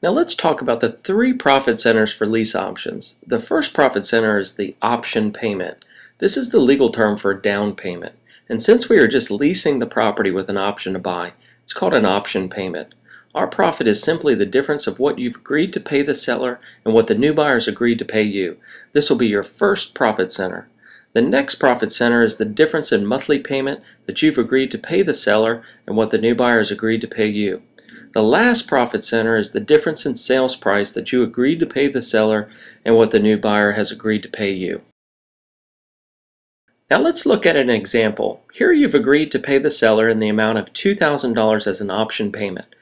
Now let's talk about the three profit centers for lease options. The first profit center is the option payment. This is the legal term for down payment. And since we are just leasing the property with an option to buy, it's called an option payment. Our profit is simply the difference of what you've agreed to pay the seller and what the new buyers agreed to pay you. This will be your first profit center. The next profit center is the difference in monthly payment that you've agreed to pay the seller and what the new buyers agreed to pay you. The last profit center is the difference in sales price that you agreed to pay the seller and what the new buyer has agreed to pay you. Now let's look at an example. Here you've agreed to pay the seller in the amount of $2,000 as an option payment.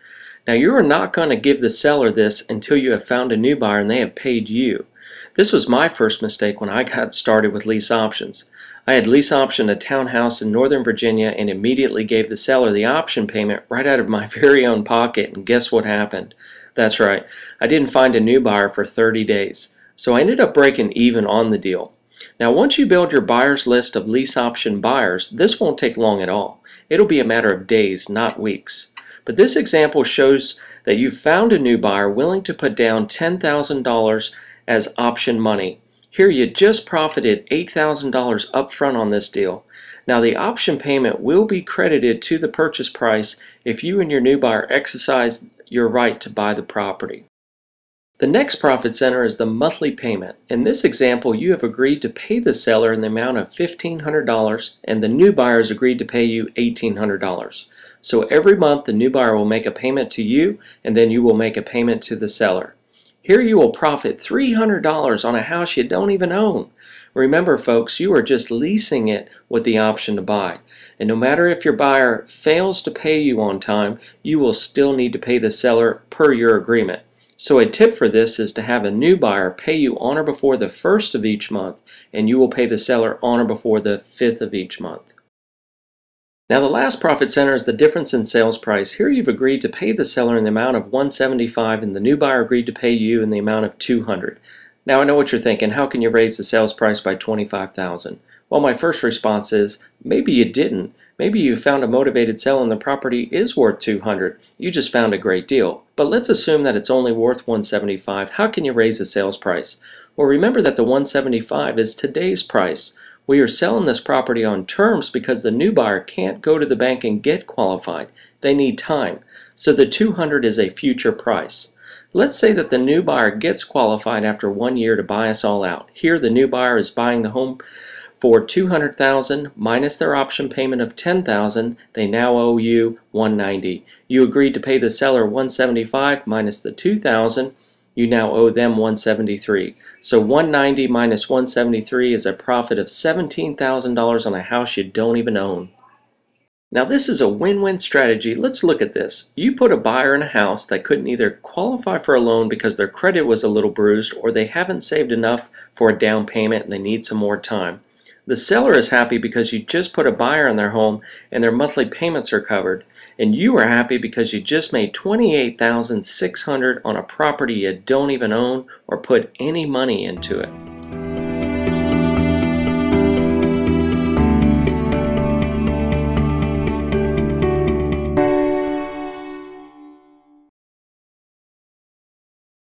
Now you are not going to give the seller this until you have found a new buyer and they have paid you. This was my first mistake when I got started with lease options. I had lease optioned a townhouse in Northern Virginia and immediately gave the seller the option payment right out of my very own pocket, and guess what happened? That's right, I didn't find a new buyer for 30 days. So I ended up breaking even on the deal. Now once you build your buyers list of lease option buyers, this won't take long at all. It'll be a matter of days, not weeks. But this example shows that you found a new buyer willing to put down $10,000 as option money. Here you just profited $8,000 upfront on this deal. Now the option payment will be credited to the purchase price if you and your new buyer exercise your right to buy the property. The next profit center is the monthly payment. In this example, you have agreed to pay the seller in the amount of $1,500 and the new buyer has agreed to pay you $1,800. So every month the new buyer will make a payment to you and then you will make a payment to the seller. Here you will profit $300 on a house you don't even own. Remember folks, you are just leasing it with the option to buy. And no matter if your buyer fails to pay you on time, you will still need to pay the seller per your agreement. So a tip for this is to have a new buyer pay you on or before the 1st of each month, and you will pay the seller on or before the 5th of each month. Now the last profit center is the difference in sales price. Here you've agreed to pay the seller in the amount of $175 and the new buyer agreed to pay you in the amount of $200. Now I know what you're thinking, how can you raise the sales price by $25,000? Well, my first response is, maybe you didn't. Maybe you found a motivated seller and the property is worth $200. You just found a great deal. But let's assume that it's only worth $175. How can you raise the sales price? Well, remember that the $175 is today's price. We are selling this property on terms because the new buyer can't go to the bank and get qualified. They need time. So the $200 is a future price. Let's say that the new buyer gets qualified after 1 year to buy us all out. Here the new buyer is buying the home for $200,000 minus their option payment of $10,000. They now owe you $190. You agreed to pay the seller $175 minus the $2,000. You now owe them $173. So $190 minus $173 is a profit of $17,000 on a house you don't even own. Now this is a win-win strategy. Let's look at this. You put a buyer in a house that couldn't either qualify for a loan because their credit was a little bruised or they haven't saved enough for a down payment and they need some more time. The seller is happy because you just put a buyer in their home and their monthly payments are covered. And you are happy because you just made $28,600 on a property you don't even own or put any money into it.